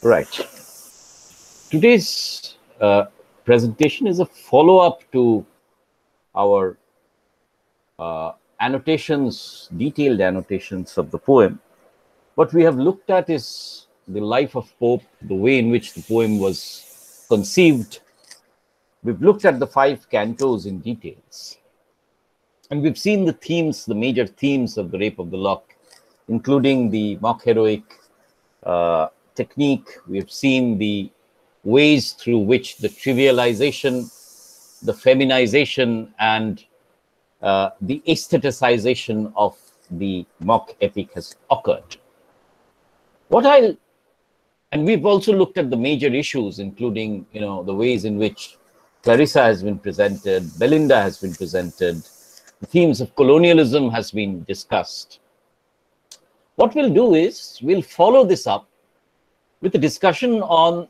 Right. Today's presentation is a follow-up to our annotations, detailed annotations of the poem. What we have looked at is the life of Pope, the way in which the poem was conceived. We've looked at the 5 cantos in details. And we've seen the themes, the major themes of the Rape of the Lock, including the mock heroic technique. We've seen the ways through which the trivialization, the feminization, and the aestheticization of the mock epic has occurred. And we've also looked at the major issues, including, the ways in which Clarissa has been presented, Belinda has been presented, the themes of colonialism has been discussed. What we'll do is we'll follow this up with a discussion on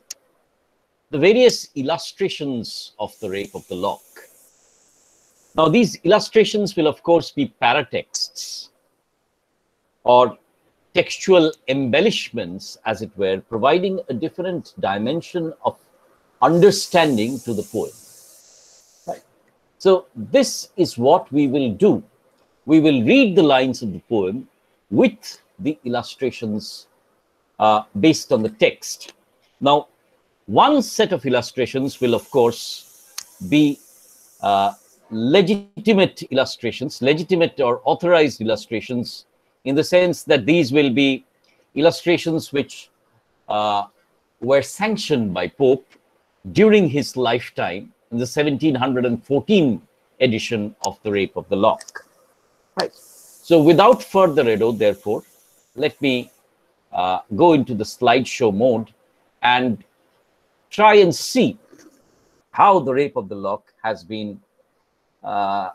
the various illustrations of the Rape of the Lock. Now, these illustrations will, of course, be paratexts or textual embellishments, as it were, providing a different dimension of understanding to the poem. Right. So this is what we will do. We will read the lines of the poem with the illustrations based on the text. Now, one set of illustrations will, of course, be legitimate illustrations, legitimate or authorized illustrations, in the sense that these will be illustrations which were sanctioned by Pope during his lifetime in the 1714 edition of the Rape of the Lock. Right. So without further ado, therefore, let me go into the slideshow mode and try and see how the Rape of the Lock has been a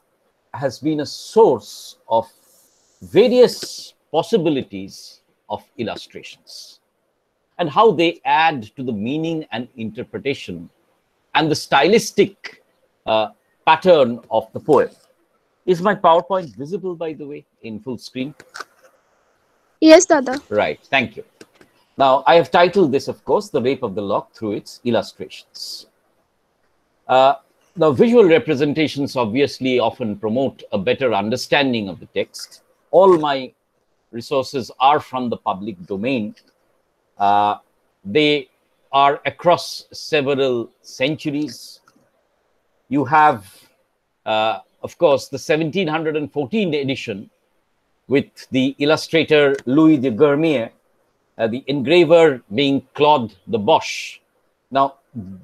source of various possibilities of illustrations and how they add to the meaning and interpretation and the stylistic pattern of the poem. Is my PowerPoint visible, by the way, in full screen? Yes, Dada. Right, thank you. Now, I have titled this, of course, The Rape of the Lock through its illustrations. Now, visual representations obviously often promote a better understanding of the text. All my resources are from the public domain. They are across several centuries. You have, of course, the 1714 edition with the illustrator Louis de Germier, the engraver being Claude de Bosch. Now,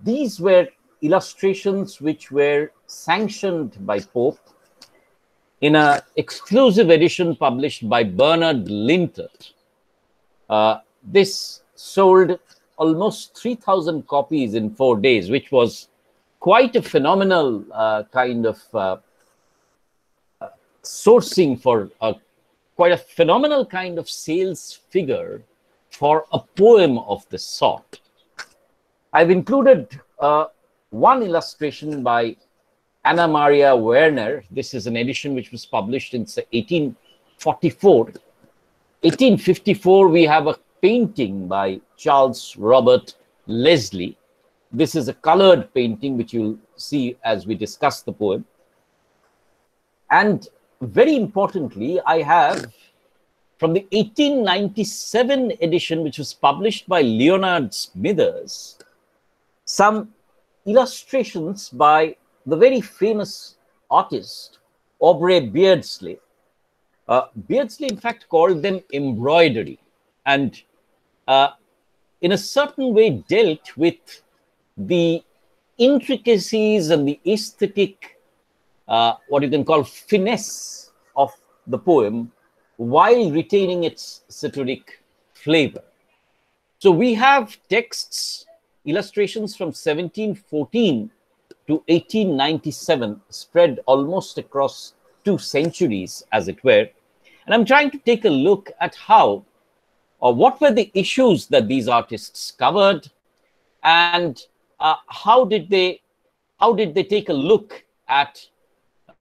these were illustrations which were sanctioned by Pope in an exclusive edition published by Bernard Lintott. This sold almost 3,000 copies in 4 days, which was quite a phenomenal kind of sourcing for quite a phenomenal kind of sales figure for a poem of this sort. I've included one illustration by Anna Maria Werner. This is an edition which was published in 1844. 1854, we have a painting by Charles Robert Leslie. This is a colored painting, which you'll see as we discuss the poem. And very importantly, I have from the 1897 edition, which was published by Leonard Smithers, some illustrations by the very famous artist, Aubrey Beardsley. Beardsley, in fact, called them embroidery, and in a certain way dealt with the intricacies and the aesthetic, what you can call finesse of the poem, while retaining its satiric flavor. So we have texts, illustrations from 1714 to 1897, spread almost across 2 centuries, as it were. And I'm trying to take a look at how, or what were the issues that these artists covered, and how did they take a look at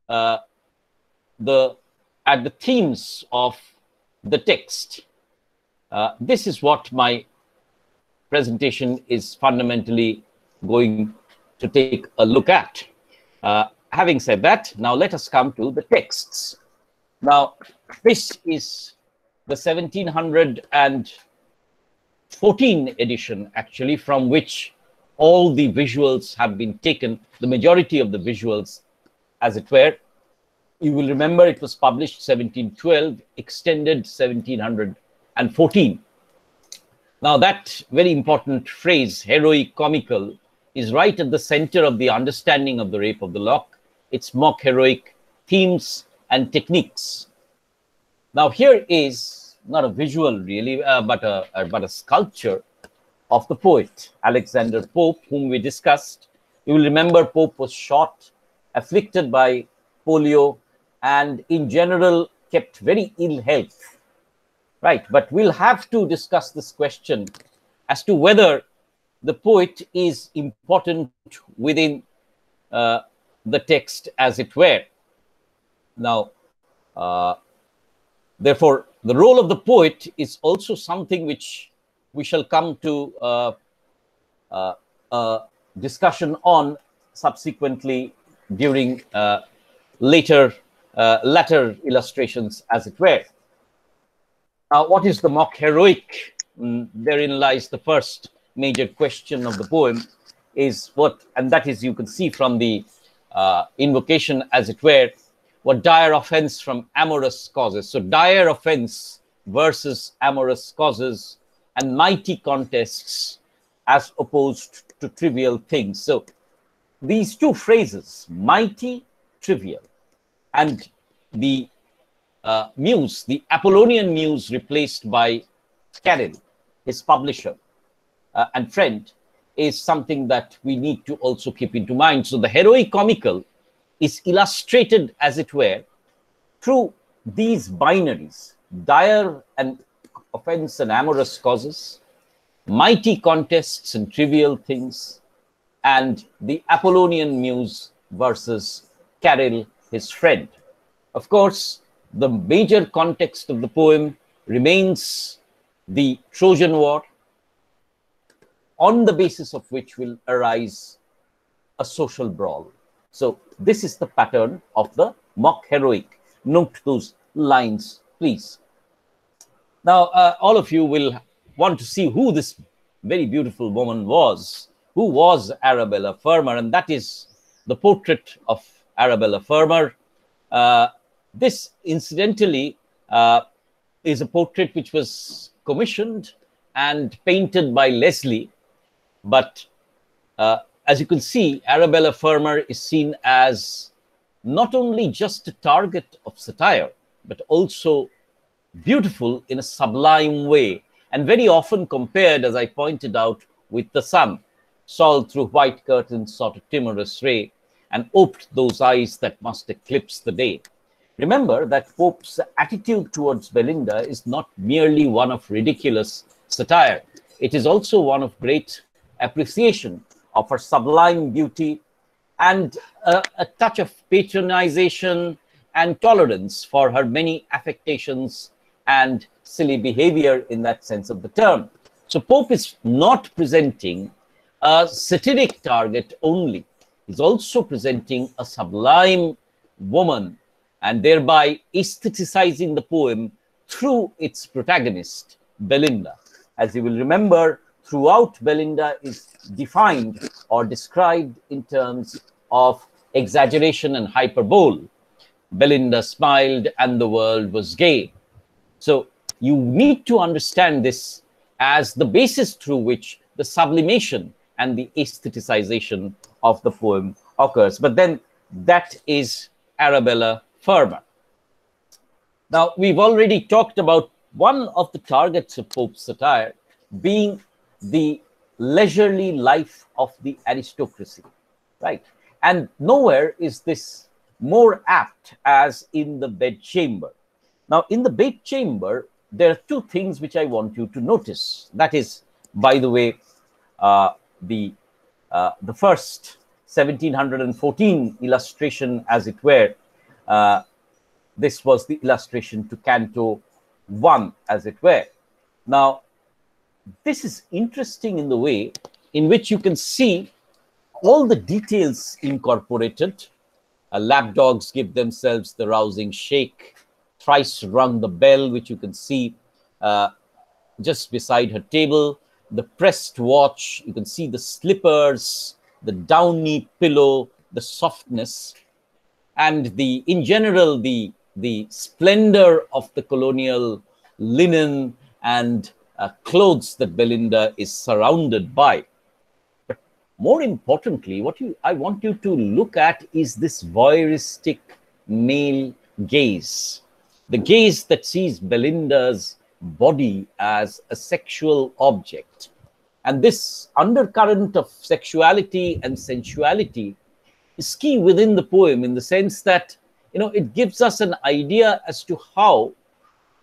the themes of the text. This is what my presentation is fundamentally going to take a look at. Having said that, now let us come to the texts. Now, this is the 1714 edition, actually, from which all the visuals have been taken, the majority of the visuals, as it were. You will remember it was published 1712, extended 1714. Now, that very important phrase, heroic comical, is right at the center of the understanding of the Rape of the Lock, its mock heroic themes and techniques. Now, here is not a visual really, but a sculpture of the poet Alexander Pope, whom we discussed. You will remember Pope was shot, afflicted by polio, and in general kept very ill health. Right, but we'll have to discuss this question as to whether the poet is important within the text, as it were. Now, therefore, the role of the poet is also something which we shall come to discussion on subsequently during later illustrations, as it were. Now, what is the mock heroic? Therein lies the first major question of the poem, is what, and that is, you can see from the invocation, as it were, what dire offense from amorous causes. So dire offense versus amorous causes, and mighty contests as opposed to trivial things. So these two phrases, mighty, trivial, and the muse, the Apollonian muse replaced by Caril, his publisher and friend, is something that we need to also keep into mind. So the heroic comical is illustrated, as it were, through these binaries, dire and offense and amorous causes, mighty contests and trivial things, and the Apollonian muse versus Caril, his friend. Of course, the major context of the poem remains the Trojan War, on the basis of which will arise a social brawl. So this is the pattern of the mock heroic. Note those lines, please. Now, all of you will want to see who this very beautiful woman was. Who was Arabella Fermor? And that is the portrait of Arabella Fermor. This, incidentally, is a portrait which was commissioned and painted by Leslie. But as you can see, Arabella Fermor is seen as not only just a target of satire, but also beautiful in a sublime way, and very often compared, as I pointed out, with the sun. Sol through white curtains sought a timorous ray, and oped those eyes that must eclipse the day. Remember that Pope's attitude towards Belinda is not merely one of ridiculous satire. It is also one of great appreciation of her sublime beauty and a touch of patronization and tolerance for her many affectations and silly behavior in that sense of the term. So Pope is not presenting a satiric target only. He's also presenting a sublime woman and thereby aestheticizing the poem through its protagonist, Belinda. As you will remember, throughout, Belinda is defined or described in terms of exaggeration and hyperbole. Belinda smiled and the world was gay. So you need to understand this as the basis through which the sublimation and the aestheticization of the poem occurs. But then that is Arabella Fermor. Now, we've already talked about one of the targets of Pope's satire being the leisurely life of the aristocracy, right? And nowhere is this more apt as in the bedchamber. Now, in the bedchamber, there are two things which I want you to notice. That is, by the way, the first 1714 illustration, as it were. This was the illustration to Canto 1, as it were. Now, this is interesting in the way in which you can see all the details incorporated. Lapdogs give themselves the rousing shake, thrice rung the bell, which you can see just beside her table, the pressed watch, you can see the slippers, the downy pillow, the softness, and in general, the splendor of the colonial linen and clothes that Belinda is surrounded by. But more importantly, I want you to look at is this voyeuristic male gaze, the gaze that sees Belinda's body as a sexual object. And this undercurrent of sexuality and sensuality is key within the poem, in the sense that, it gives us an idea as to how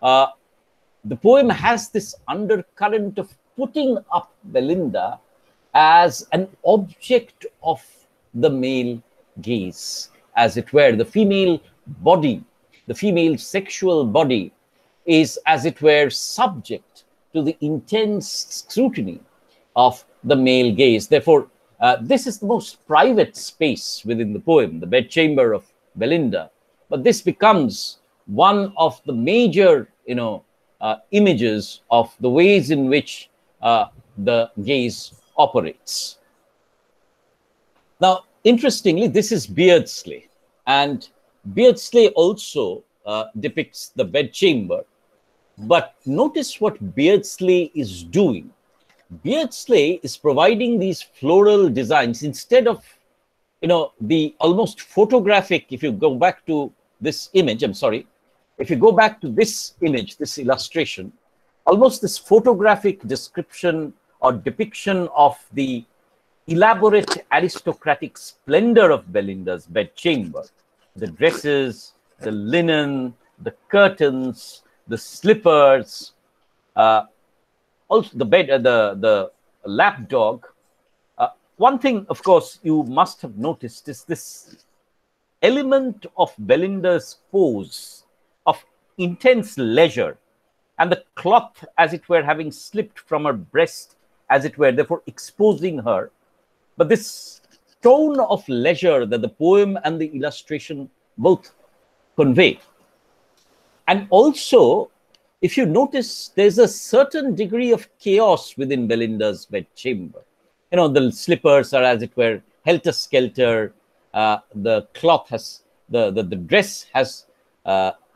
the poem has this undercurrent of putting up Belinda as an object of the male gaze, as it were. The female body, the female sexual body, is, as it were, subject to the intense scrutiny of the male gaze. Therefore, this is the most private space within the poem, the bedchamber of Belinda. But this becomes one of the major, images of the ways in which the gaze operates. Now, interestingly, this is Beardsley, and Beardsley also depicts the bedchamber. But notice what Beardsley is doing. Beardsley is providing these floral designs instead of, the almost photographic. If you go back to this image, if you go back to this image, this illustration, almost this photographic description or depiction of the elaborate aristocratic splendor of Belinda's bedchamber, the dresses, the linen, the curtains, the slippers, also the bed, the lapdog. One thing, of course, you must have noticed is this element of Belinda's pose of intense leisure, and the cloth, as it were, having slipped from her breast, as it were, therefore exposing her. But this tone of leisure that the poem and the illustration both convey. And also, if you notice, there's a certain degree of chaos within Belinda's bedchamber. The slippers are, as it were, helter-skelter. The cloth has, the dress has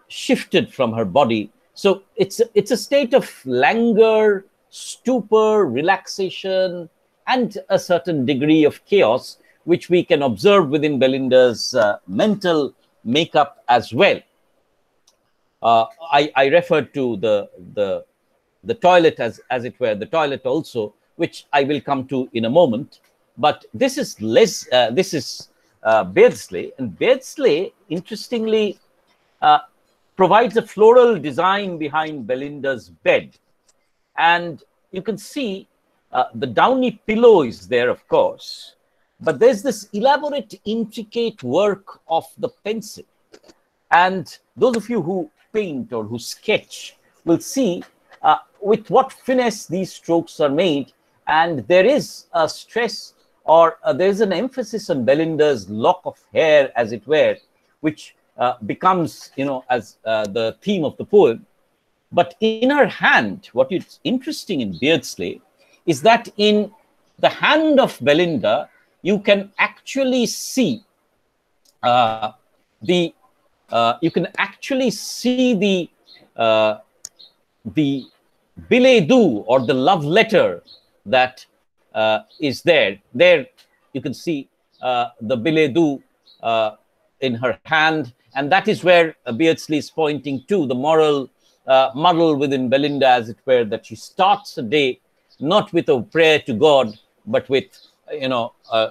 shifted from her body. So it's a state of languor, stupor, relaxation, and a certain degree of chaos, which we can observe within Belinda's mental makeup as well. I referred to the toilet as it were, the toilet also, which I will come to in a moment. But this is Beardsley, and Beardsley, interestingly, provides a floral design behind Belinda's bed, and you can see the downy pillow is there, of course, but there's this elaborate, intricate work of the pencil. And those of you who paint or who sketch will see with what finesse these strokes are made. And there is a stress, or there's an emphasis on Belinda's lock of hair, as it were, which becomes, as the theme of the poem. But in her hand, what is interesting in Beardsley is that in the hand of Belinda, you can actually see the billet doux, or the love letter that is there. There you can see the billet doux in her hand, and that is where Beardsley is pointing to the moral muddle within Belinda, as it were, that she starts a day not with a prayer to God, but with,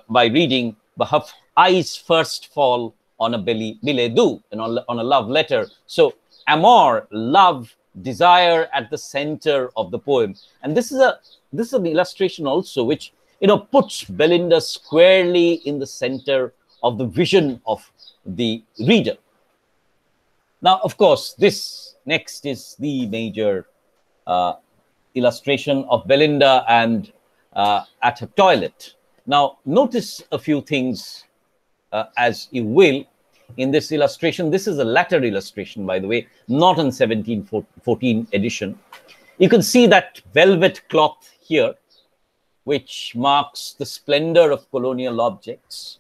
by reading, but her eyes first fall on a billet doux, and on a love letter. So amour, love, desire at the center of the poem. And this is an illustration also which puts Belinda squarely in the center of the vision of the reader. Now, of course, this next is the major illustration of Belinda and at her toilet. Now, notice a few things as you will in this illustration. This is a latter illustration, by the way, not in 1714 edition. You can see that velvet cloth here, which marks the splendor of colonial objects.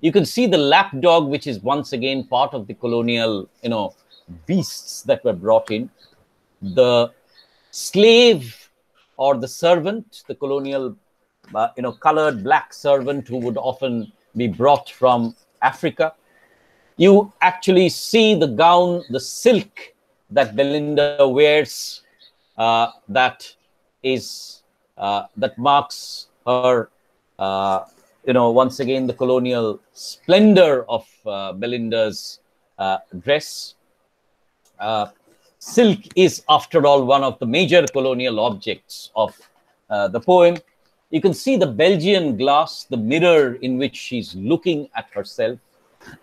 You can see the lapdog, which is once again part of the colonial, beasts that were brought in. The slave or the servant, the colonial, colored black servant who would often be brought from Africa. You actually see the gown, the silk that Belinda wears, that marks her, once again, the colonial splendor of Belinda's dress. Silk is, after all, one of the major colonial objects of the poem. You can see the Belgian glass, the mirror in which she's looking at herself.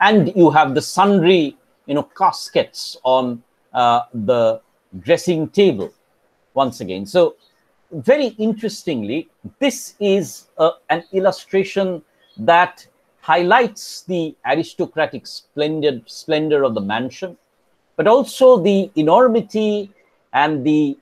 And you have the sundry, caskets on the dressing table, once again. So, very interestingly, this is an illustration that highlights the aristocratic splendor of the mansion, but also the enormity and the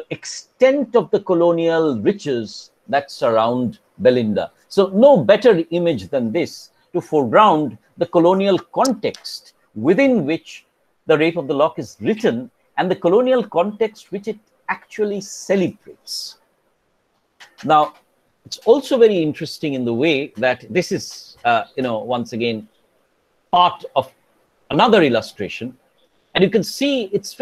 extent of the colonial riches that surround Belinda. So no better image than this to foreground the colonial context within which the Rape of the Lock is written and the colonial context which it actually celebrates. Now, it's also very interesting in the way that this is, once again, part of another illustration. And you can see it's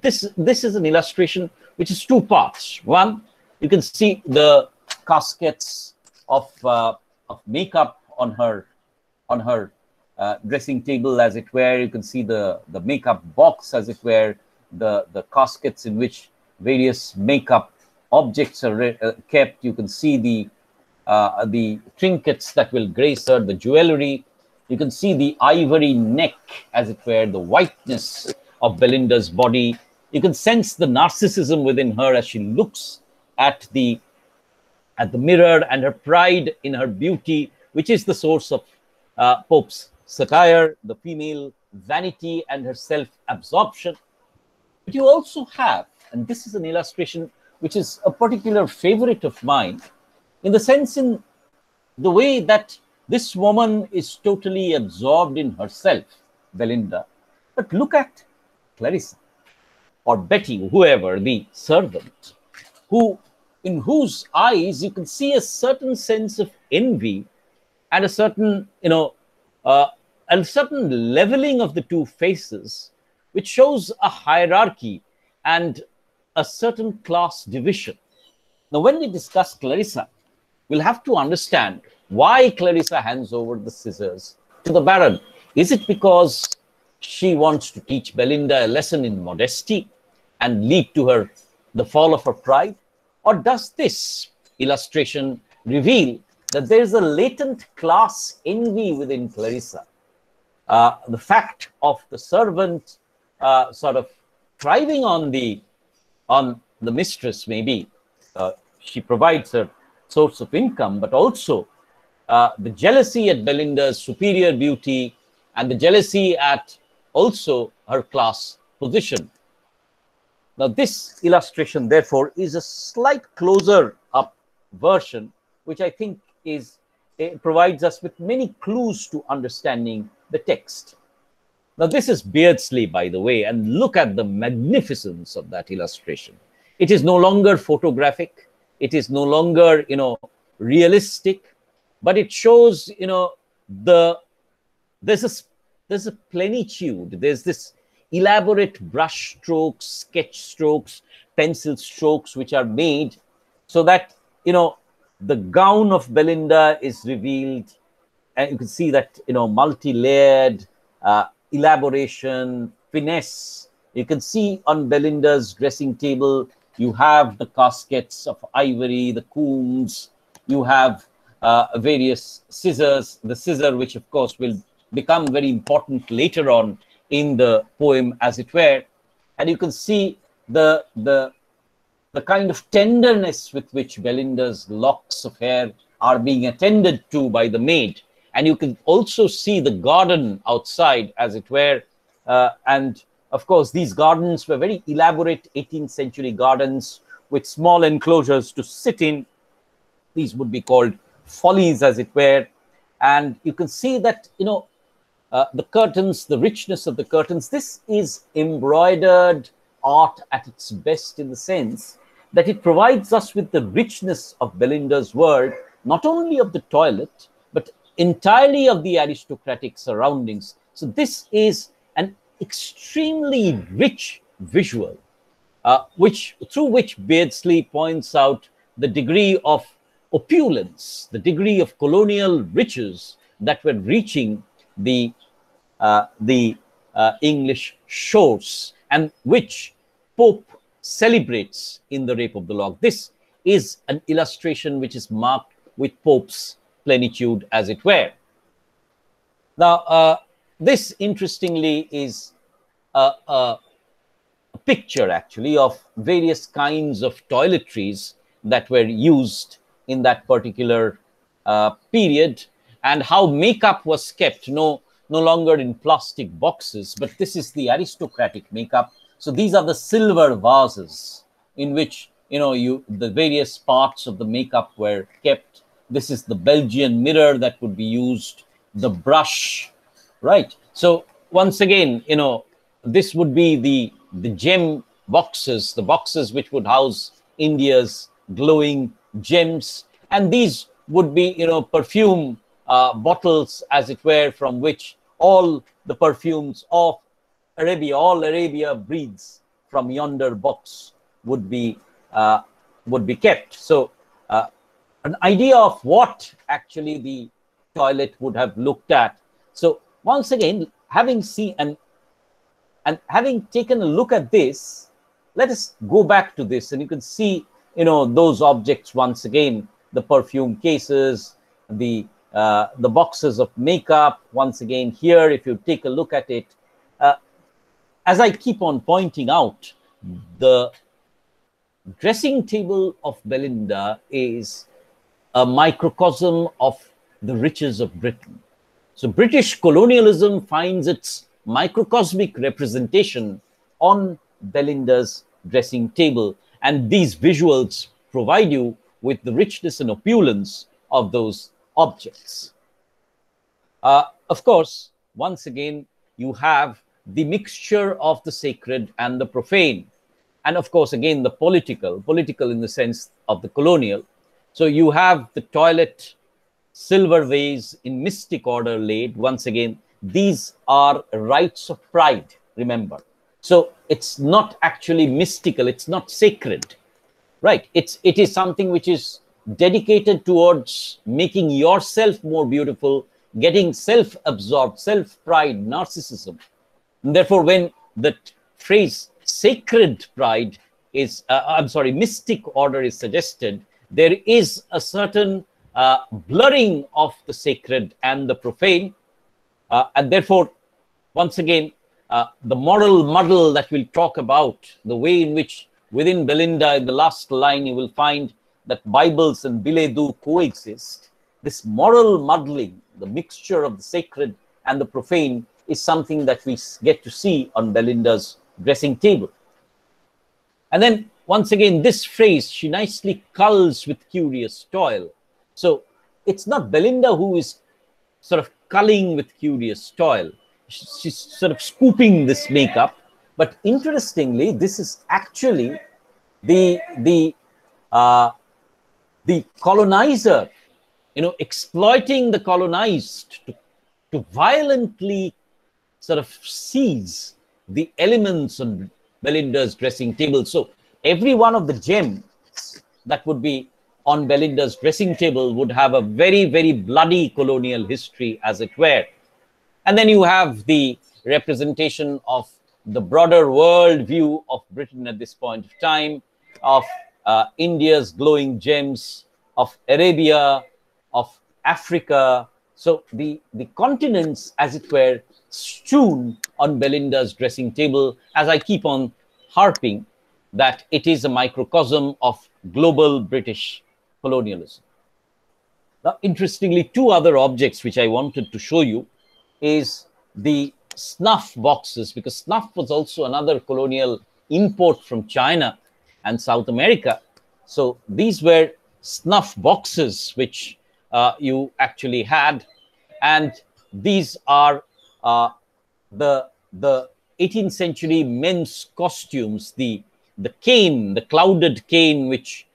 this is an illustration which is two parts. One, you can see the caskets of makeup on her dressing table, as it were. You can see the makeup box, as it were, the caskets in which various makeup objects are kept. You can see the trinkets that will grace her, the jewelry. You can see the ivory neck, as it were, the whiteness of Belinda's body. You can sense the narcissism within her as she looks at the mirror, and her pride in her beauty, which is the source of Pope's satire, the female vanity and her self-absorption. But you also have, and this is an illustration which is a particular favorite of mine, in the sense in the way that this woman is totally absorbed in herself, Belinda. But look at Clarissa or Betty, whoever, the servant, in whose eyes you can see a certain sense of envy and a certain, a certain leveling of the two faces, which shows a hierarchy and a certain class division. Now, when we discuss Clarissa, we'll have to understand why Clarissa hands over the scissors to the Baron. Is it because she wants to teach Belinda a lesson in modesty and lead to the fall of her pride? Or does this illustration reveal that there is a latent class envy within Clarissa? The fact of the servant sort of thriving on the mistress, maybe she provides her source of income, but also the jealousy at Belinda's superior beauty and the jealousy at also her class position. Now, this illustration, therefore, is a slight closer up version, which I think provides us with many clues to understanding the text. Now, this is Beardsley, by the way, and look at the magnificence of that illustration. It is no longer photographic. It is no longer, realistic, but it shows, there's a plenitude. There's this elaborate brush strokes, sketch strokes, pencil strokes, which are made so that, the gown of Belinda is revealed, and you can see that, multi-layered elaboration, finesse. You can see on Belinda's dressing table, you have the caskets of ivory, the combs, you have various scissors, the scissor, which of course will become very important later on in the poem, as it were. And you can see the the kind of tenderness with which Belinda's locks of hair are being attended to by the maid. And you can also see the garden outside, as it were. And of course, these gardens were very elaborate 18th century gardens with small enclosures to sit in. These would be called follies, as it were. And you can see that, the curtains, the richness of the curtains, this is embroidered art at its best, in the sense that it provides us with the richness of Belinda's world, not only of the toilet, but entirely of the aristocratic surroundings. So this is an extremely rich visual, through which Beardsley points out the degree of opulence, the degree of colonial riches that were reaching the English shores, and which Pope celebrates in the Rape of the Lock. This is an illustration which is marked with Pope's plenitude, as it were. Now, this, interestingly, is a picture, actually, of various kinds of toiletries that were used in that particular period, and how makeup was kept, no longer in plastic boxes, but this is the aristocratic makeup. So these are the silver vases in which, the various parts of the makeup were kept. This is the Belgian mirror that would be used, the brush, right? So once again, this would be the gem boxes, the boxes which would house India's glowing gems. And these would be, perfume bottles, as it were, from which all the perfumes of Arabia, all Arabia breathes from yonder box would be kept. So an idea of what actually the toilet would have looked at. So once again, having seen and having taken a look at this, let us go back to this, and you can see, those objects once again, the perfume cases, the boxes of makeup. Once again, here, if you take a look at it, as I keep on pointing out, the dressing table of Belinda is a microcosm of the riches of Britain. So British colonialism finds its microcosmic representation on Belinda's dressing table, and these visuals provide you with the richness and opulence of those objects. Of course, once again, you have the mixture of the sacred and the profane, and of course, again, the political in the sense of the colonial. So you have the toilet silver vase in mystic order laid. Once again, these are rites of pride, remember. So it's not actually mystical, it's not sacred, right? It is something which is dedicated towards making yourself more beautiful, getting self-absorbed, self-pride, narcissism. And therefore, when the phrase sacred pride is, mystic order is suggested, there is a certain blurring of the sacred and the profane. And therefore, once again, the moral muddle that we'll talk about, the way in which within Belinda, in the last line, you will find that Bibles and billet doux coexist. This moral muddling, the mixture of the sacred and the profane, is something that we get to see on Belinda's dressing table. And then, once again, this phrase, she nicely culls with curious toil. So it's not Belinda who is sort of culling with curious toil. She's sort of scooping this makeup. But interestingly, this is actually the colonizer, exploiting the colonized to violently sort of seize the elements on Belinda's dressing table. So every one of the gems that would be on Belinda's dressing table would have a very, very bloody colonial history, as it were. And then you have the representation of the broader world view of Britain at this point of time, of India's glowing gems, of Arabia, of Africa. So the continents, as it were, strewn on Belinda's dressing table. As I keep on harping, that it is a microcosm of global British colonialism. Now, interestingly, two other objects which I wanted to show you is the snuff boxes, because snuff was also another colonial import from China and South America. So these were snuff boxes which you actually had, and these are the 18th century men's costumes, the cane, the clouded cane, which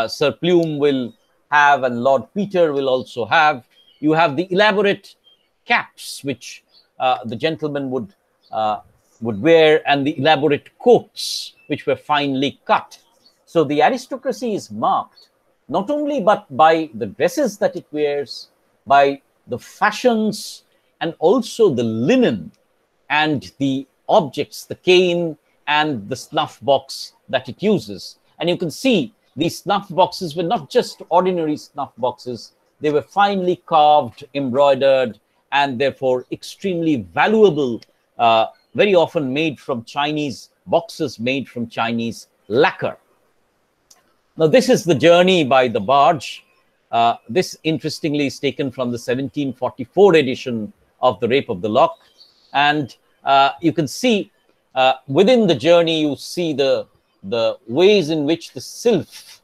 Sir Plume will have and Lord Peter will also have. You have the elaborate caps which the gentlemen would wear, and the elaborate coats which were finely cut. So the aristocracy is marked not only but by the dresses that it wears, by the fashions, and also the linen and the objects, the cane and the snuff box that it uses. And you can see these snuff boxes were not just ordinary snuff boxes, they were finely carved, embroidered, and therefore extremely valuable, very often made from Chinese boxes, made from Chinese lacquer. Now, this is the journey by the barge. This, interestingly, is taken from the 1744 edition of The Rape of the Lock. And you can see within the journey, you see the ways in which the sylph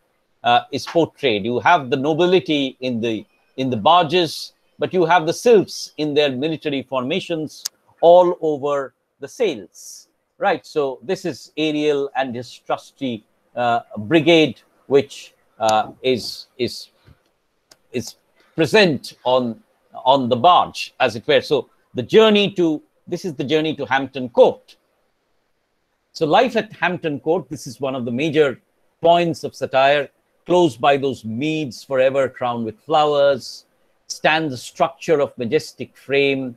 is portrayed. You have the nobility in the barges, but you have the sylphs in their military formations all over the sails, right? So this is Ariel and his trusty brigade, which is present on the barge, as it were. So this is the journey to Hampton Court. So life at Hampton Court, this is one of the major points of satire. Close by those meads forever crowned with flowers, stands a structure of majestic frame,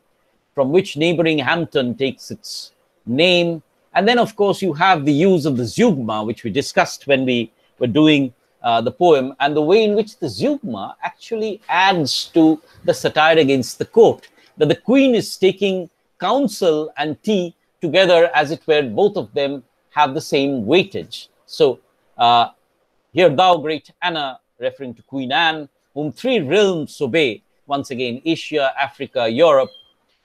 from which neighboring Hampton takes its name. And then, of course, you have the use of the zeugma, which we discussed when we were doing the poem, and the way in which the zeugma actually adds to the satire against the court, that the queen is taking counsel and tea together, as it were, both of them have the same weightage. So, hear thou, great Anna, referring to Queen Anne, whom three realms obey, once again, Asia, Africa, Europe,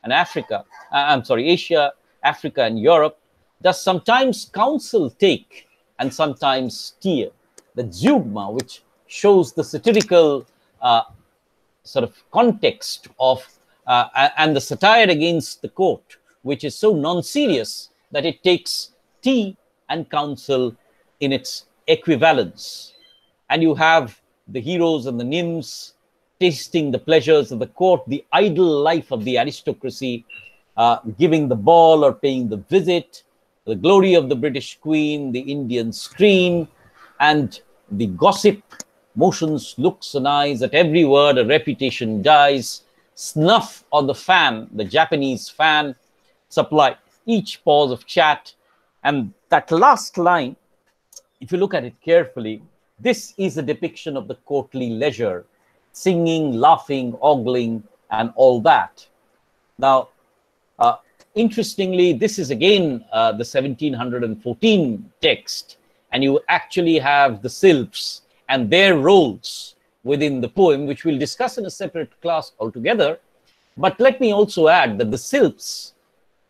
and Africa, Asia, Africa, and Europe, does sometimes counsel take and sometimes steer. The zeugma, which shows the satirical sort of context of, and the satire against the court, which is so non-serious that it takes tea and counsel in its equivalence. And you have the heroes and the nymphs tasting the pleasures of the court, the idle life of the aristocracy, giving the ball or paying the visit, the glory of the British Queen, the Indian screen, and the gossip, motions, looks, and eyes. At every word, a reputation dies. Snuff on the fan, the Japanese fan, supply each pause of chat. And that last line, if you look at it carefully, this is a depiction of the courtly leisure, singing, laughing, ogling, and all that. Now, interestingly, this is again the 1714 text, and you actually have the sylphs and their roles within the poem, which we'll discuss in a separate class altogether. But let me also add that the sylphs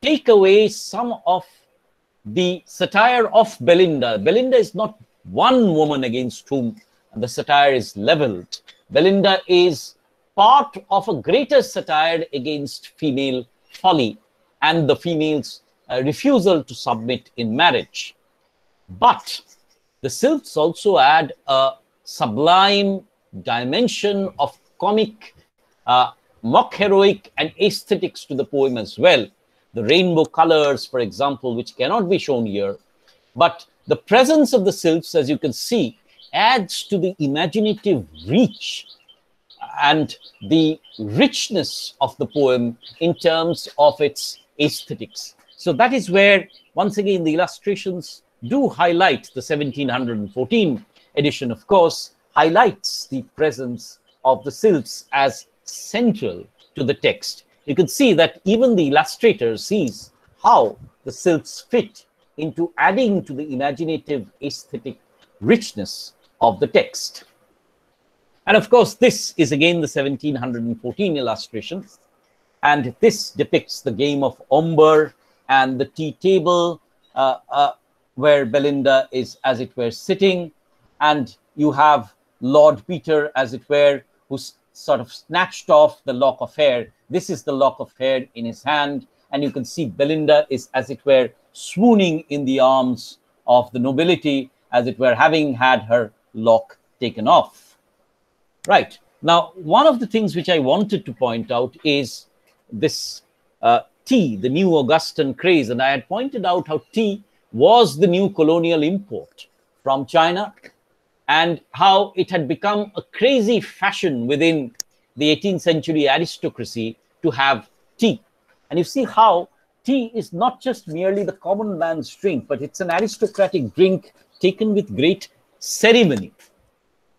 take away some of the satire of Belinda. Belinda is not one woman against whom the satire is leveled. Belinda is part of a greater satire against female folly and the female's refusal to submit in marriage. But the sylphs also add a sublime dimension of comic, mock heroic, and aesthetics to the poem as well. The rainbow colors, for example, which cannot be shown here. But the presence of the sylphs, as you can see, adds to the imaginative reach and the richness of the poem in terms of its aesthetics. So that is where, once again, the illustrations do highlight the 1714 edition, of course, highlights the presence of the sylphs as central to the text. You can see that even the illustrator sees how the sylphs fit into adding to the imaginative aesthetic richness of the text. And of course, this is again the 1714 illustration. And this depicts the game of Ombre and the tea table where Belinda is, as it were, sitting. And you have Lord Peter, as it were, who's sort of snatched off the lock of hair. This is the lock of hair in his hand. And you can see Belinda is, as it were, swooning in the arms of the nobility, as it were, having had her lock taken off. Right. Now, one of the things which I wanted to point out is this tea, the new Augustan craze. And I had pointed out how tea was the new colonial import from China and how it had become a crazy fashion within the 18th century aristocracy to have tea. And you see how tea is not just merely the common man's drink, but it's an aristocratic drink taken with great ceremony.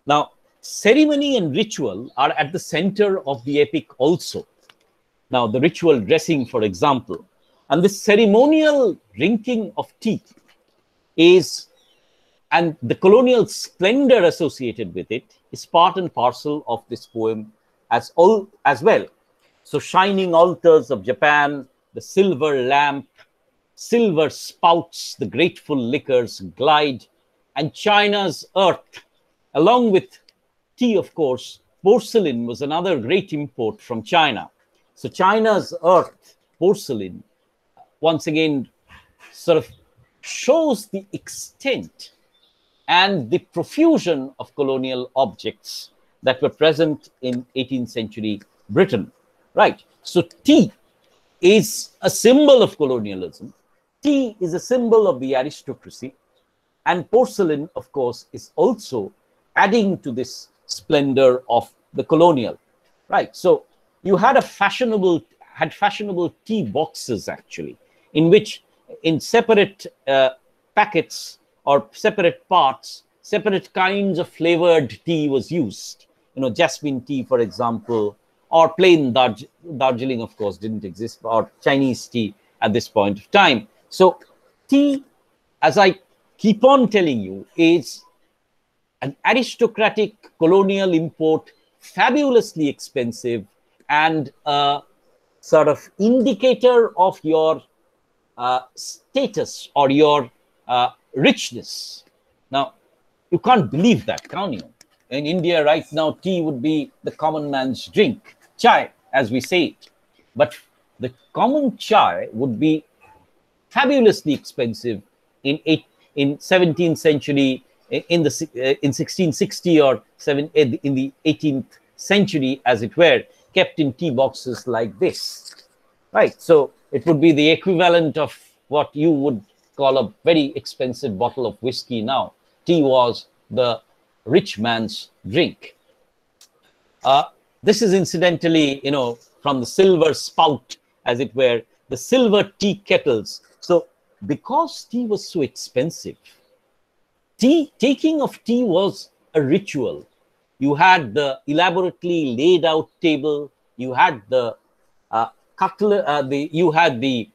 Now, ceremony and ritual are at the center of the epic also. Now, the ritual dressing, for example, and the ceremonial drinking of tea is, and the colonial splendor associated with it is part and parcel of this poem as well. So, shining altars of Japan, the silver lamp, silver spouts, the grateful liquors glide, and China's earth, along with tea, of course, porcelain was another great import from China. So China's earth, porcelain, once again, sort of shows the extent and the profusion of colonial objects that were present in 18th century Britain. Right. So tea is a symbol of colonialism. Tea is a symbol of the aristocracy. And porcelain, of course, is also adding to this splendor of the colonial. Right. So you had fashionable tea boxes, actually, in which in separate packets or separate parts, separate kinds of flavored tea was used. You know, jasmine tea, for example, or plain Darjeeling, of course, didn't exist, or Chinese tea at this point of time. So tea, as I keep on telling you, is an aristocratic colonial import, fabulously expensive, and a sort of indicator of your status or your richness. Now, you can't believe that, can you? In India right now, tea would be the common man's drink, chai, as we say it. But the common chai would be fabulously expensive in 17th century, in 1660 or in the 18th century, as it were, kept in tea boxes like this. Right. So it would be the equivalent of what you would call a very expensive bottle of whiskey now. Tea was the rich man's drink. This is incidentally, you know, from the silver spout, as it were, the silver tea kettles. So because tea was so expensive, taking of tea was a ritual. You had the elaborately laid out table. You had the you had the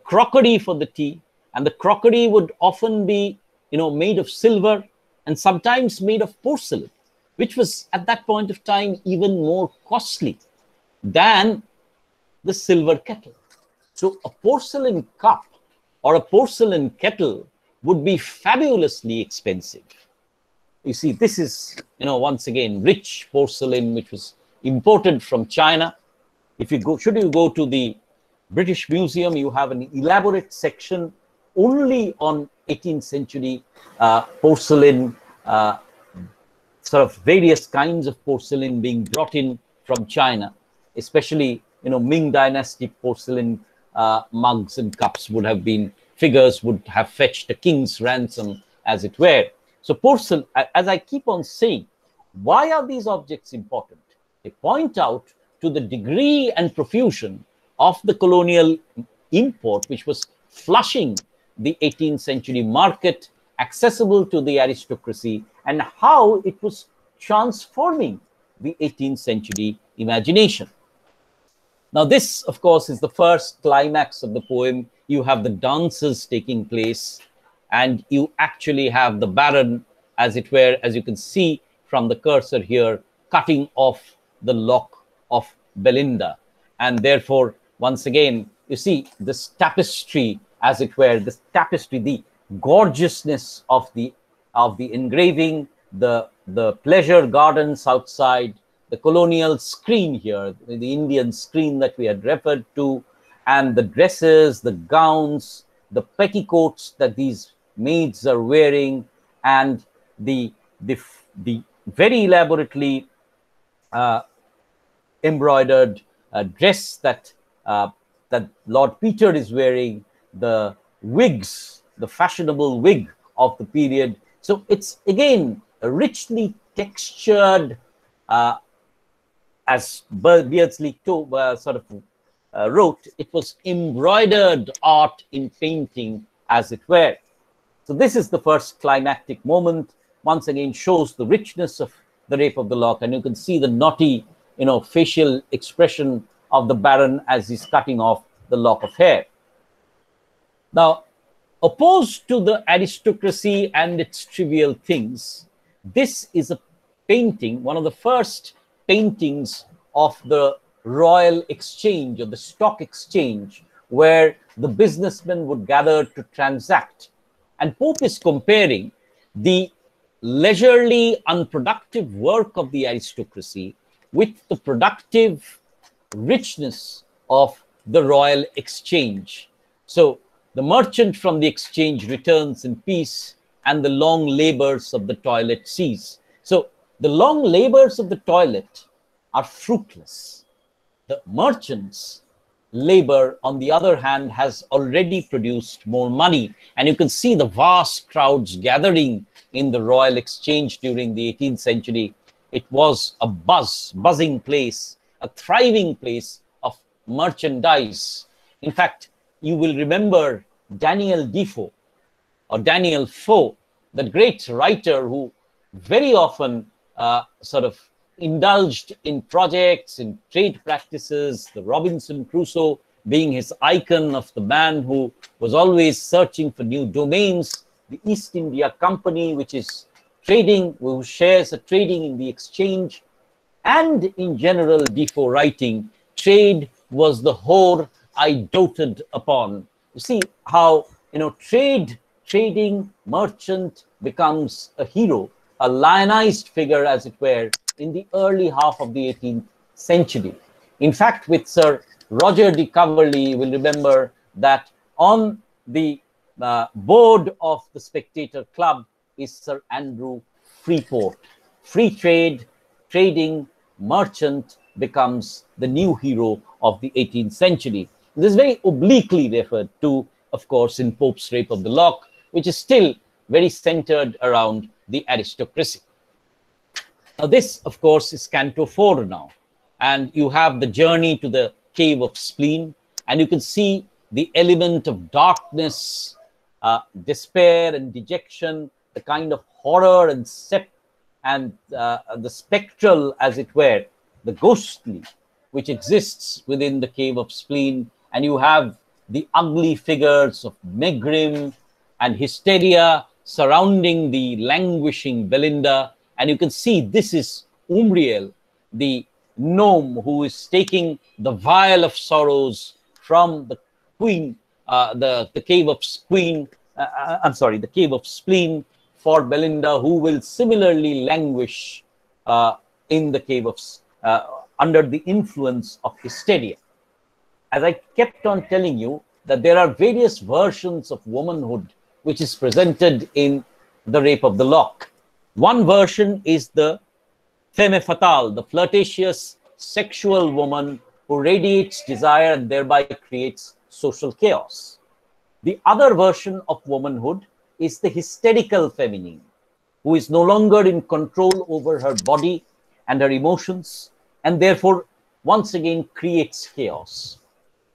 crockery for the tea, and the crockery would often be, you know, made of silver and sometimes made of porcelain, which was at that point of time even more costly than the silver kettle. So a porcelain cup or a porcelain kettle would be fabulously expensive. You see, this is, you know, once again, rich porcelain, which was imported from China. If you go, should you go to the British Museum, you have an elaborate section only on 18th century porcelain, sort of various kinds of porcelain being brought in from China, especially, you know, Ming Dynasty porcelain mugs and cups would have been, figures would have fetched a king's ransom, as it were. So porcelain, as I keep on saying, why are these objects important? They point out to the degree and profusion of the colonial import, which was flushing the 18th century market, accessible to the aristocracy, and how it was transforming the 18th century imagination. Now, this, of course, is the first climax of the poem, you have the dances taking place, and you actually have the Baron, as it were, as you can see from the cursor here, cutting off the lock of Belinda. And therefore, once again, you see this tapestry, as it were, this tapestry, the gorgeousness of the engraving, the pleasure gardens outside, the colonial screen here, the Indian screen that we had referred to, and the dresses, the gowns, the petticoats that these maids are wearing, and the very elaborately embroidered dress that Lord Peter is wearing, the wigs, the fashionable wig of the period. So it's again a richly textured, as Beardsley wrote, it was embroidered art in painting, as it were. So this is the first climactic moment. Once again, shows the richness of the Rape of the Lock, and you can see the naughty, facial expression of the Baron as he's cutting off the lock of hair. Now, opposed to the Aristocracy and its trivial things, this is a painting, one of the first paintings of the Royal Exchange or the Stock Exchange, where the businessmen would gather to transact. And Pope is comparing the leisurely, unproductive work of the aristocracy with the productive richness of the Royal Exchange. So the merchant from the exchange returns in peace, and the long labors of the toilet cease. So the long labors of the toilet are fruitless. The merchant's labor, on the other hand, has already produced more money. And you can see the vast crowds gathering in the Royal Exchange during the 18th century. It was a buzzing place, a thriving place of merchandise. In fact, you will remember Daniel Defoe, or Daniel Foe, the great writer who very often indulged in projects, in trade practices, the Robinson Crusoe being his icon of the man who was always searching for new domains, the East India Company, which is trading, who shares a trading in the exchange, and in general, Defoe writing, trade was the whore I doted upon. You see how, trading merchant becomes a hero, a lionized figure, as it were, in the early half of the 18th century. In fact, with Sir Roger de Coverley, you will remember that on the board of the Spectator Club is Sir Andrew Freeport. Free trade, trading, merchant becomes the new hero of the 18th century. This is very obliquely referred to, of course, in Pope's Rape of the Lock, which is still very centered around the aristocracy. Now, this, of course, is Canto 4 now. And you have the journey to the cave of Spleen, and you can see the element of darkness, despair and dejection, the kind of horror and the spectral, as it were, the ghostly, which exists within the cave of Spleen. And you have the ugly figures of Megrim and Hysteria surrounding the languishing Belinda. And you can see this is Umbriel, the gnome who is taking the vial of sorrows from the queen, the cave of Spleen, the cave of Spleen, for Belinda, who will similarly languish in the cave of under the influence of Hysteria. As I kept on telling you, that there are various versions of womanhood which is presented in the Rape of the Lock. One version is the femme fatale, the flirtatious sexual woman who radiates desire and thereby creates social chaos. The other version of womanhood is the hysterical feminine, who is no longer in control over her body and her emotions, and therefore once again creates chaos.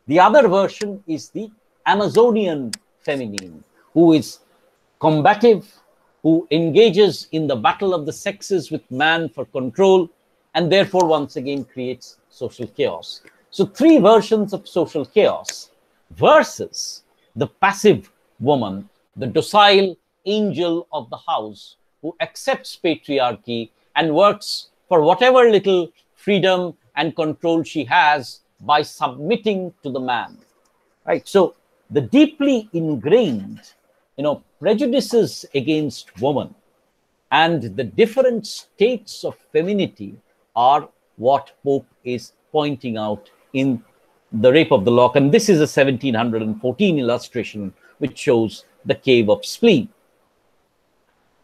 The other version is the Amazonian feminine, who is combative, who engages in the battle of the sexes with man for control, and therefore once again creates social chaos. So three versions of social chaos versus the passive woman, the docile angel of the house who accepts patriarchy and works for whatever little freedom and control she has by submitting to the man. Right? So the deeply ingrained, prejudices against woman and the different states of femininity are what Pope is pointing out in The Rape of the Lock. And this is a 1714 illustration which shows the cave of Spleen.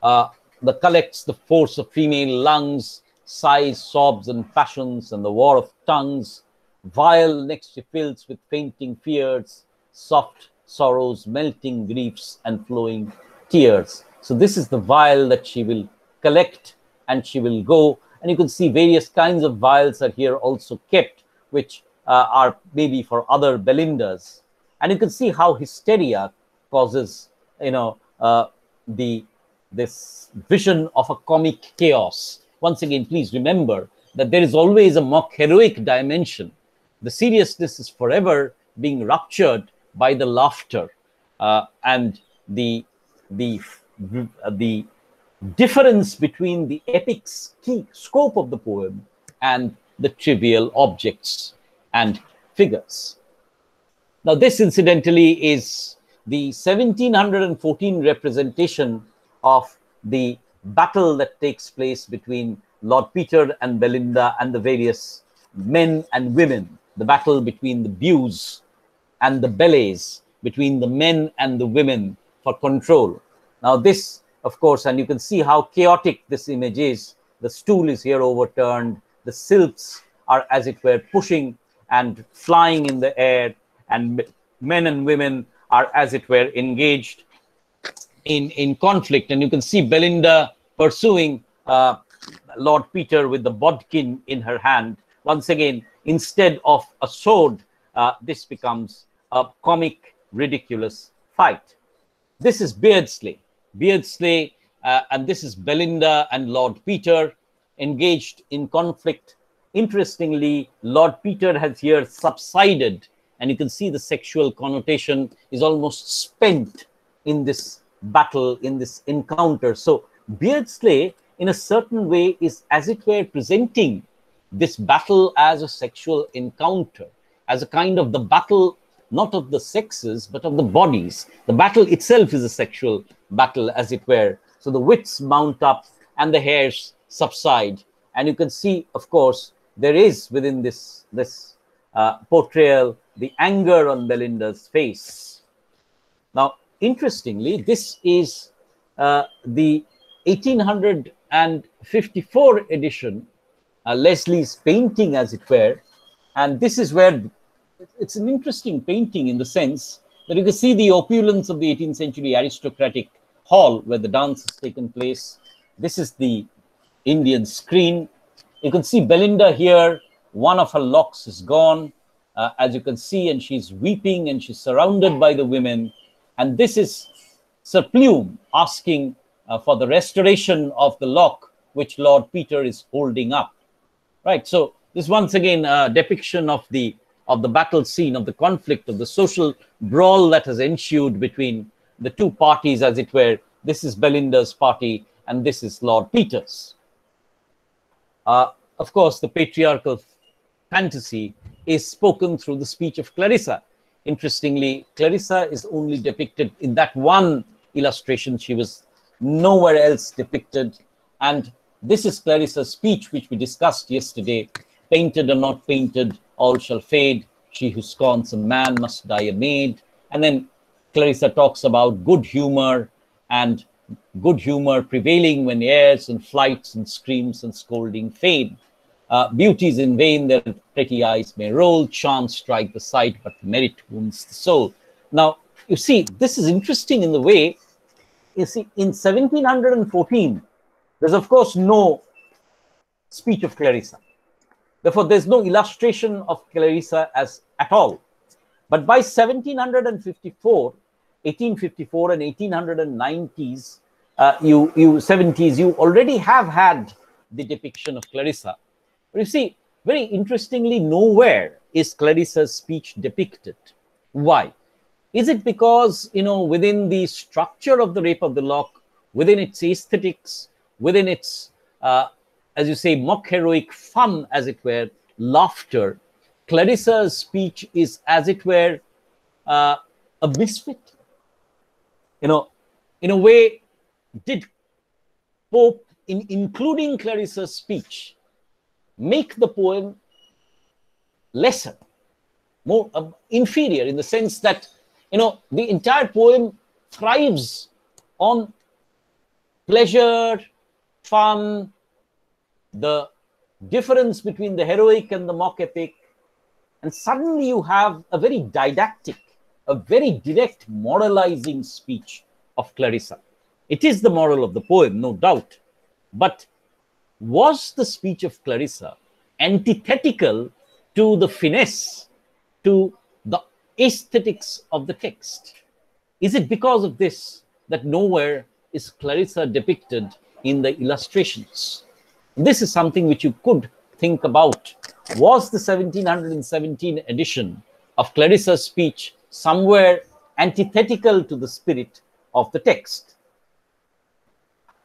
That collects the force of female lungs, sighs, sobs, and passions, and the war of tongues. Vial next she fills with fainting fears, soft sorrows, melting griefs, and flowing tears. So this is the vial that she will collect, and she will go. And you can see various kinds of vials are here also kept, which are maybe for other Belindas. And you can see how hysteria causes, this vision of a comic chaos. Once again, please remember that there is always a mock heroic dimension. The seriousness is forever being ruptured by the laughter, and the difference between the epic scope of the poem and the trivial objects and figures. Now, this incidentally is the 1714 representation of the battle that takes place between Lord Peter and Belinda and the various men and women, the battle between the Bews and the Bellets, between the men and the women for control. Now this, of course, and you can see how chaotic this image is. The stool is here overturned. The Sylphs are, as it were, pushing and flying in the air, and men and women are, as it were, engaged in conflict. And you can see Belinda pursuing Lord Peter with the bodkin in her hand. Once again, instead of a sword, this becomes a comic, ridiculous fight. This is Beardsley. Beardsley, and this is Belinda and Lord Peter engaged in conflict. Interestingly, Lord Peter has here subsided, and you can see the sexual connotation is almost spent in this battle, in this encounter. So Beardsley, in a certain way, is, as it were, presenting this battle as a sexual encounter, as a kind of the battle, not of the sexes, but of the bodies. The battle itself is a sexual battle, as it were. So the wits mount up and the hairs subside. And you can see, of course, there is within this portrayal the anger on Belinda's face. Now, interestingly, this is the 1854 edition, Leslie's painting, as it were. And this is where it's an interesting painting in the sense that you can see the opulence of the 18th century aristocratic hall where the dance has taken place. This is the Indian screen. You can see Belinda here. One of her locks is gone, as you can see, and she's weeping and she's surrounded by the women. And this is Sir Plume asking for the restoration of the lock which Lord Peter is holding up. Right. So this once again a depiction of the battle scene, of the conflict, of the social brawl that has ensued between the two parties, as it were. This is Belinda's party and this is Lord Peter's. Of course, the patriarchal fantasy is spoken through the speech of Clarissa. Interestingly, Clarissa is only depicted in that one illustration. She was nowhere else depicted. And this is Clarissa's speech, which we discussed yesterday. Painted or not painted, all shall fade. She who scorns a man must die a maid. And then Clarissa talks about good humor, and good humor prevailing when airs and flights and screams and scolding fade. Beauties in vain their pretty eyes may roll, charms strike the sight, but merit wounds the soul. Now, you see, this is interesting in the way, you see, in 1714, there's of course no speech of Clarissa. Therefore, there's no illustration of Clarissa at all. But by 1754, 1854 and 1890s, 70s, you already have had the depiction of Clarissa. But you see, very interestingly, nowhere is Clarissa's speech depicted. Why? Is it because, within the structure of the Rape of the Lock, within its aesthetics, within its, as you say, mock heroic fun, as it were, laughter, Clarissa's speech is, as it were, a misfit? In a way, did Pope, in including Clarissa's speech, make the poem lesser, more inferior, in the sense that, the entire poem thrives on pleasure, fun, the difference between the heroic and the mock epic, and suddenly you have a very didactic, a very direct moralizing speech of Clarissa. It is the moral of the poem, no doubt, but was the speech of Clarissa antithetical to the finesse, to the aesthetics of the text? Is it because of this that nowhere is Clarissa depicted in the illustrations? This is something which you could think about. Was the 1717 edition of Clarissa's speech somewhere antithetical to the spirit of the text?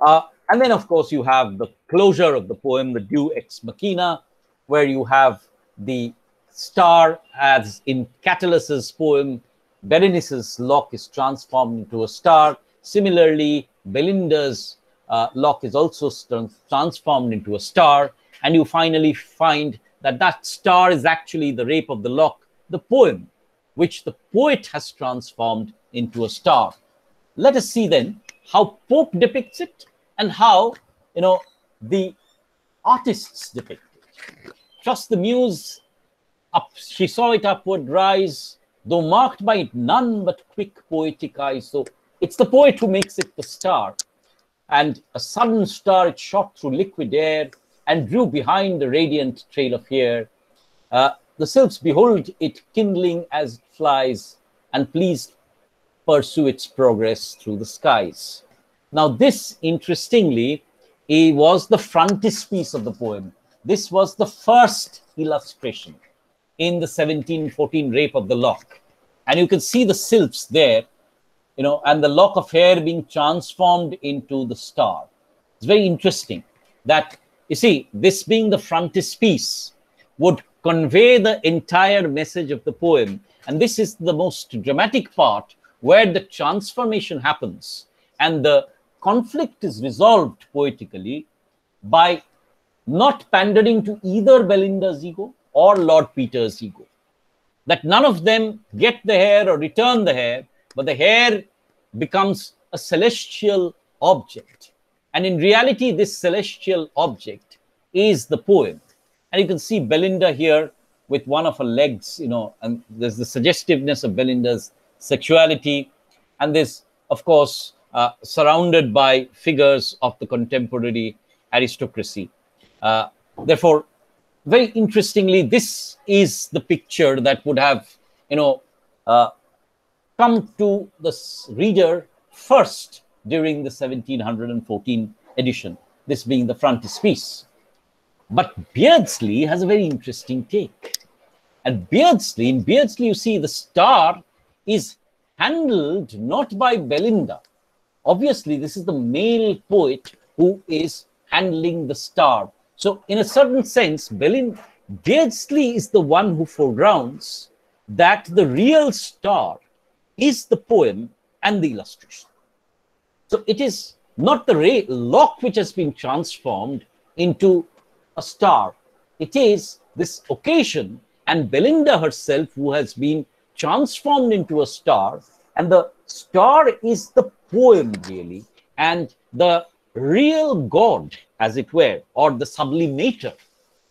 And then, of course, you have the closure of the poem, the Deus Ex Machina, where you have the star, as in Catulus's poem, Berenice's lock is transformed into a star. Similarly, Belinda's lock is also transformed into a star. And you finally find that that star is actually the Rape of the Lock, the poem, which the poet has transformed into a star. Let us see then how Pope depicts it and how, the artists depict it. Trust the muse, up she saw it upward rise, though marked by none but quick poetic eyes. So it's the poet who makes it the star. And a sudden star it shot through liquid air and drew behind the radiant trail of hair. The sylphs behold it kindling as it flies, and pleased pursue its progress through the skies. Now this, interestingly, was the frontispiece of the poem. This was the first illustration in the 1714 Rape of the Lock. And you can see the sylphs there, and the lock of hair being transformed into the star. It's very interesting that, you see, this being the frontispiece would convey the entire message of the poem. And this is the most dramatic part, where the transformation happens and the conflict is resolved poetically by not pandering to either Belinda's ego or Lord Peter's ego. That none of them get the hair or return the hair, but the hair becomes a celestial object. And in reality, this celestial object is the poem. And you can see Belinda here with one of her legs, and there's the suggestiveness of Belinda's sexuality. And this, of course, surrounded by figures of the contemporary aristocracy. Therefore, very interestingly, this is the picture that would have, come to the reader first during the 1714 edition, this being the frontispiece. But Beardsley has a very interesting take. And in Beardsley, you see the star is handled not by Belinda. Obviously, this is the male poet who is handling the star. So in a certain sense, Beardsley is the one who foregrounds that the real star is the poem and the illustration. So it is not the lock which has been transformed into a star. It is this occasion and Belinda herself who has been transformed into a star, and the star is the poem really, and the real god, as it were, or the sublimator,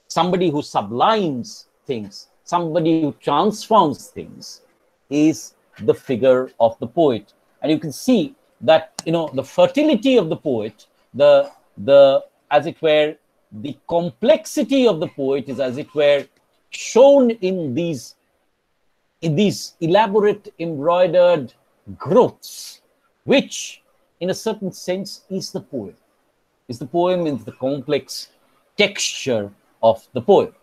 somebody who sublimes things, somebody who transforms things, is the figure of the poet. And you can see that, the fertility of the poet, the as it were, the complexity of the poet is, as it were, shown in these elaborate embroidered growths, which in a certain sense is the poem. Is the poem in the complex texture of the poem.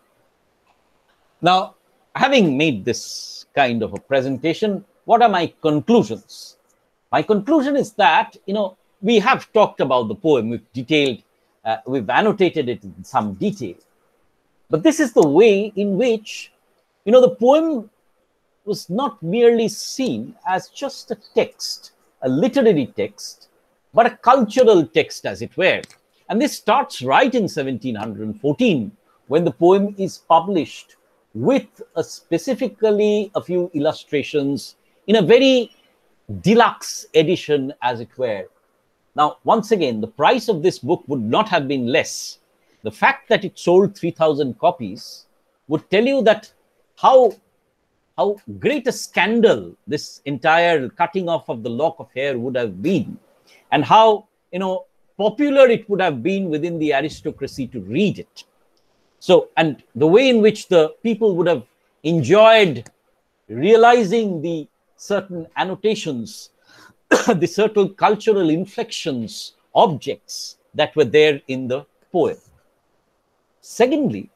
Now, having made this kind of a presentation, what are my conclusions? My conclusion is that, we have talked about the poem, we've annotated it in some detail. But this is the way in which, the poem was not merely seen as just a text, a literary text, but a cultural text, as it were. And this starts right in 1714, when the poem is published with specifically a few illustrations in a very deluxe edition, as it were. Now, once again, the price of this book would not have been less. The fact that it sold 3,000 copies would tell you that how great a scandal this entire cutting off of the lock of hair would have been, and how popular it would have been within the aristocracy to read it. So, and the way in which the people would have enjoyed realizing the certain annotations, the certain cultural inflections, objects that were there in the poem. Secondly,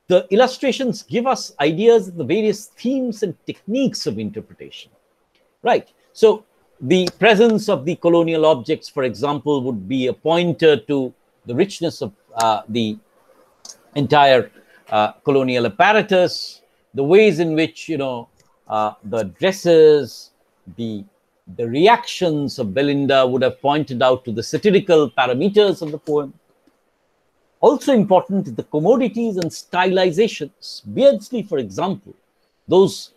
the illustrations give us ideas of the various themes and techniques of interpretation, right? So the presence of the colonial objects, for example, would be a pointer to the richness of the entire colonial apparatus, the ways in which, the dresses, the reactions of Belinda would have pointed out to the satirical parameters of the poem. Also important, the commodities and stylizations. Beardsley, for example, those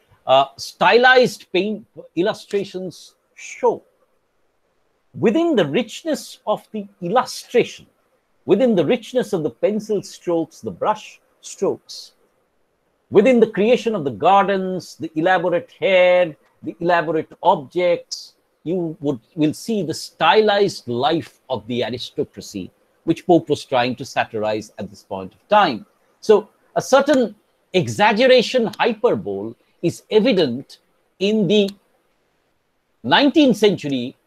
stylized paint illustrations show within the richness of the illustration, within the richness of the pencil strokes, the brush strokes, within the creation of the gardens, the elaborate hair, the elaborate objects, you will see the stylized life of the aristocracy, which Pope was trying to satirize at this point of time. So a certain exaggeration, hyperbole is evident in the 19th century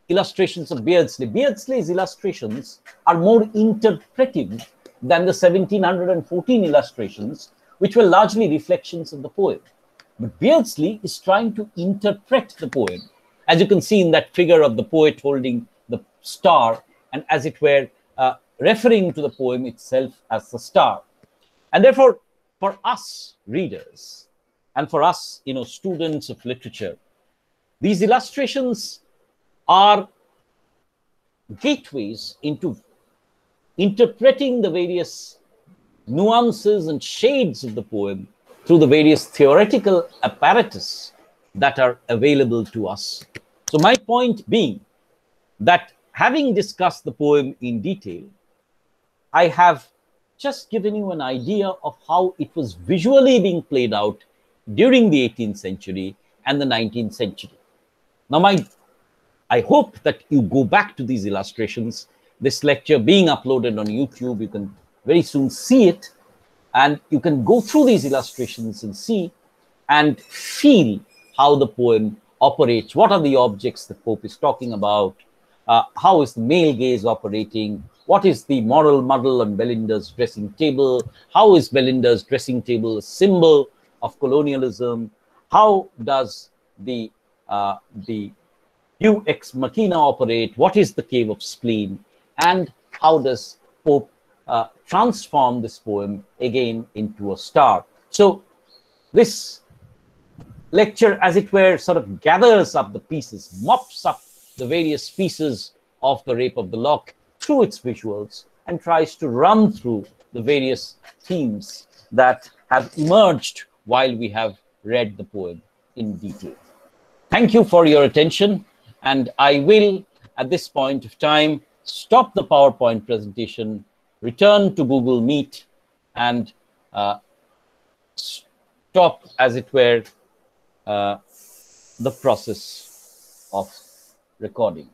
illustrations of Beardsley. Beardsley's illustrations are more interpretive than the 1714 illustrations, which were largely reflections of the poem. But Beardsley is trying to interpret the poem, as you can see in that figure of the poet holding the star, and as it were, referring to the poem itself as the star. And therefore, for us readers, and for us, students of literature, these illustrations are gateways into interpreting the various nuances and shades of the poem through the various theoretical apparatus that are available to us. So my point being that, having discussed the poem in detail, I have just given you an idea of how it was visually being played out during the 18th century and the 19th century. Now, I hope that you go back to these illustrations. This lecture being uploaded on YouTube, you can very soon see it, and you can go through these illustrations and see and feel how the poem operates. What are the objects that Pope is talking about? How is the male gaze operating? What is the moral muddle on Belinda's dressing table? How is Belinda's dressing table a symbol of colonialism? How does the Deus ex machina operate? What is the cave of Spleen? And how does Pope transform this poem again into a star? So this lecture, as it were, sort of gathers up the pieces, mops up the various pieces of the Rape of the Lock through its visuals, and tries to run through the various themes that have emerged while we have read the poem in detail. Thank you for your attention, and I will, at this point of time, stop the PowerPoint presentation, return to Google Meet, and stop, as it were, the process of recording.